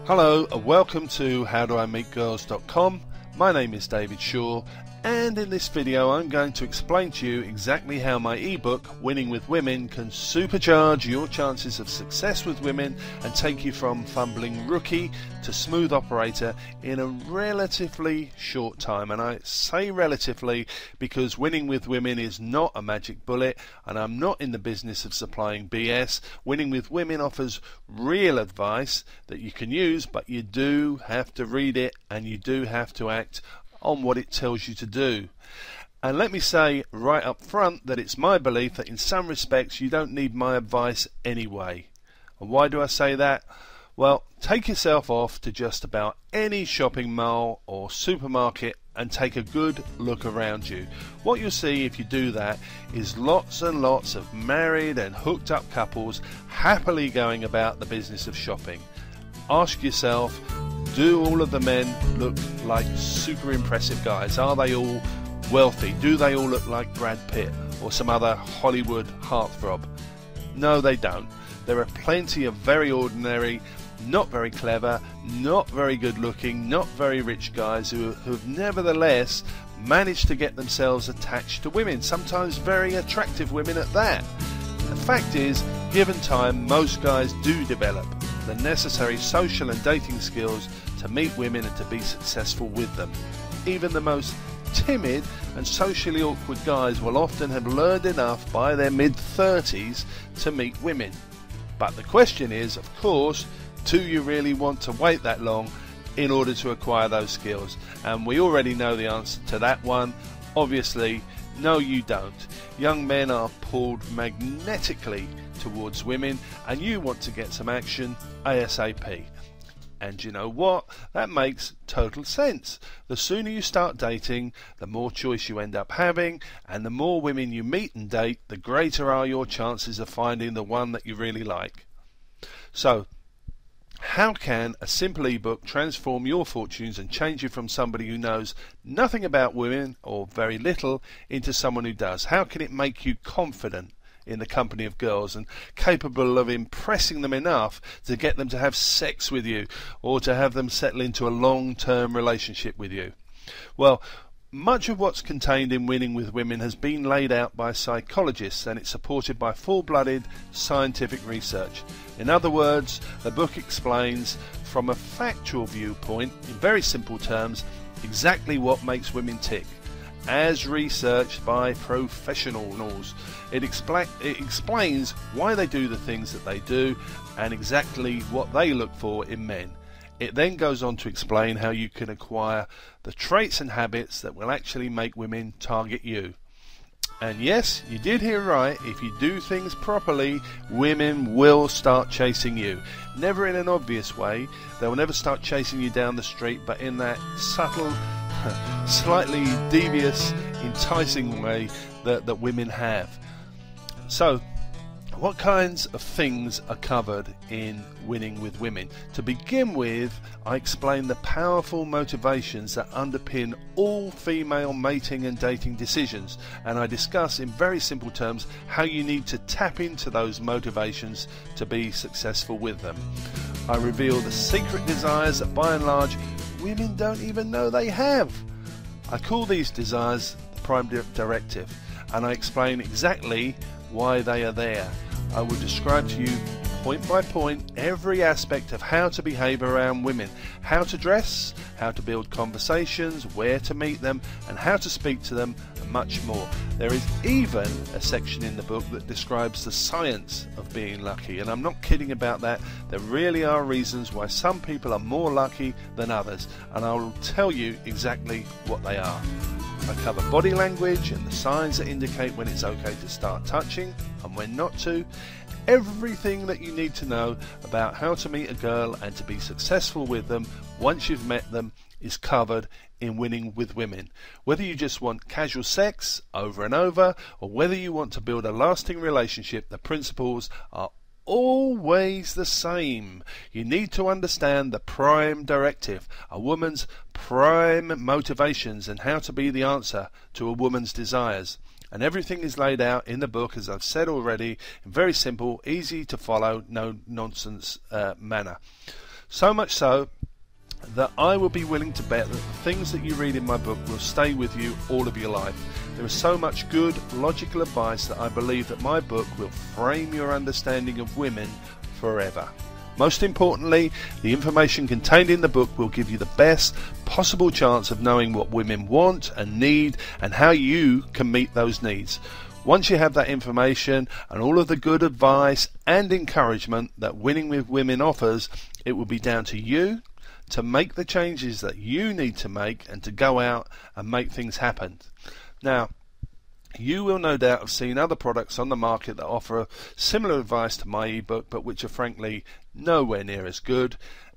Hello and welcome to howdoimeetgirls.com. My name is David Shaw, and in this video I'm going to explain to you exactly how my ebook Winning with Women can supercharge your chances of success with women and take you from fumbling rookie to smooth operator in a relatively short time. And I say relatively because winning with women is not a magic bullet, and I'm not in the business of supplying BS. Winning with Women offers real advice that you can use, but you do have to read it and you do have to act on what it tells you to do. And let me say right up front that it's my belief that in some respects you don't need my advice anyway. And why do I say that? Well, take yourself off to just about any shopping mall or supermarket and take a good look around you. What you'll see if you do that is lots and lots of married and hooked up couples happily going about the business of shopping. Ask yourself, do all of the men look like super impressive guys? Are they all wealthy? Do they all look like Brad Pitt or some other Hollywood heartthrob? No, they don't. There are plenty of very ordinary, not very clever, not very good looking, not very rich guys who have nevertheless managed to get themselves attached to women, sometimes very attractive women at that. The fact is, given time, most guys do develop the necessary social and dating skills to meet women and to be successful with them. Even the most timid and socially awkward guys will often have learned enough by their mid-30s to meet women. But the question is, of course, do you really want to wait that long in order to acquire those skills? And we already know the answer to that one. Obviously, no, you don't. Young men are pulled magnetically towards women, and you want to get some action ASAP. And you know what? That makes total sense. The sooner you start dating, the more choice you end up having, and the more women you meet and date, the greater are your chances of finding the one that you really like. So, how can a simple ebook transform your fortunes and change you from somebody who knows nothing about women, or very little, into someone who does? How can it make you confident in the company of girls and capable of impressing them enough to get them to have sex with you or to have them settle into a long-term relationship with you? Well, much of what's contained in Winning with Women has been laid out by psychologists, and it's supported by full-blooded scientific research. In other words, the book explains from a factual viewpoint, in very simple terms, exactly what makes women tick, as researched by professionals. It explains why they do the things that they do and exactly what they look for in men. It then goes on to explain how you can acquire the traits and habits that will actually make women target you. And yes, you did hear right, if you do things properly, women will start chasing you. Never in an obvious way. They'll never start chasing you down the street, but in that subtle, slightly devious, enticing way that women have. So, what kinds of things are covered in Winning with Women? To begin with, I explain the powerful motivations that underpin all female mating and dating decisions, and I discuss in very simple terms how you need to tap into those motivations to be successful with them. I reveal the secret desires that by and large women don't even know they have. I call these desires the prime directive, and I explain exactly why they are there. I will describe to you point by point every aspect of how to behave around women, how to dress, how to build conversations, where to meet them, and how to speak to them, and much more. There is even a section in the book that describes the science of being lucky, and I'm not kidding about that. There really are reasons why some people are more lucky than others, and I will tell you exactly what they are. I cover body language and the signs that indicate when it's okay to start touching and when not to. Everything that you need to know about how to meet a girl and to be successful with them once you've met them is covered in Winning with Women. Whether you just want casual sex over and over, or whether you want to build a lasting relationship, the principles are always the same. You need to understand the prime directive, a woman's prime motivations, and how to be the answer to a woman's desires. And everything is laid out in the book, as I've said already, in very simple, easy to follow, no nonsense manner. So much so that I will be willing to bet that the things that you read in my book will stay with you all of your life. There is so much good, logical advice that I believe that my book will frame your understanding of women forever. Most importantly, the information contained in the book will give you the best possible chance of knowing what women want and need and how you can meet those needs. Once you have that information and all of the good advice and encouragement that Winning with Women offers, it will be down to you to make the changes that you need to make and to go out and make things happen. Now, you will no doubt have seen other products on the market that offer similar advice to my ebook, but which are frankly nowhere near as good,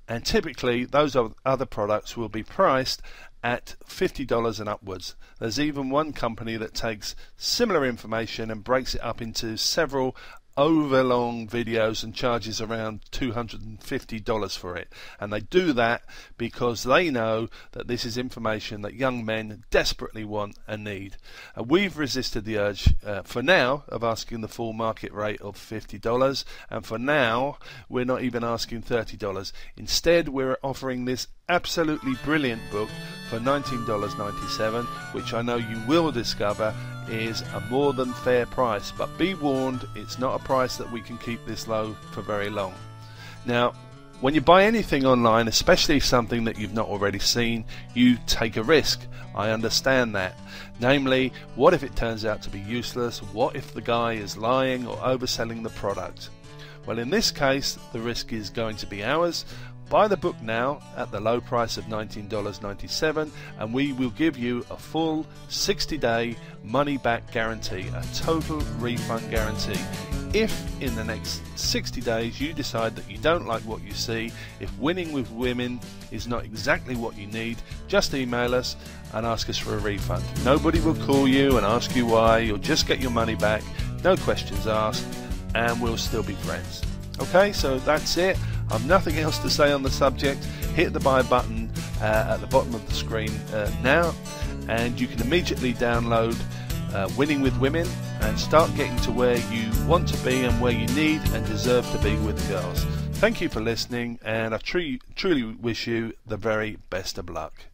and typically those other products will be priced at $50 and upwards. There's even one company that takes similar information and breaks it up into several overlong videos and charges around $250 for it, and they do that because they know that this is information that young men desperately want and need. We've resisted the urge for now of asking the full market rate of $50, and for now we're not even asking $30. Instead, we're offering this absolutely brilliant book for $19.97, which I know you will discover is a more than fair price, but be warned, it's not a price that we can keep this low for very long. Now, when you buy anything online, especially something that you've not already seen, you take a risk. I understand that. Namely, what if it turns out to be useless? What if the guy is lying or overselling the product? Well, in this case, the risk is going to be ours. Buy the book now at the low price of $19.97, and we will give you a full 60-day money-back guarantee, a total refund guarantee. If in the next 60 days you decide that you don't like what you see, if Winning with Women is not exactly what you need, just email us and ask us for a refund. Nobody will call you and ask you why. You'll just get your money back, no questions asked, and we'll still be friends. Okay, so that's it. I've nothing else to say on the subject. Hit the buy button at the bottom of the screen now, and you can immediately download Winning with Women and start getting to where you want to be and where you need and deserve to be with girls. Thank you for listening, and I truly wish you the very best of luck.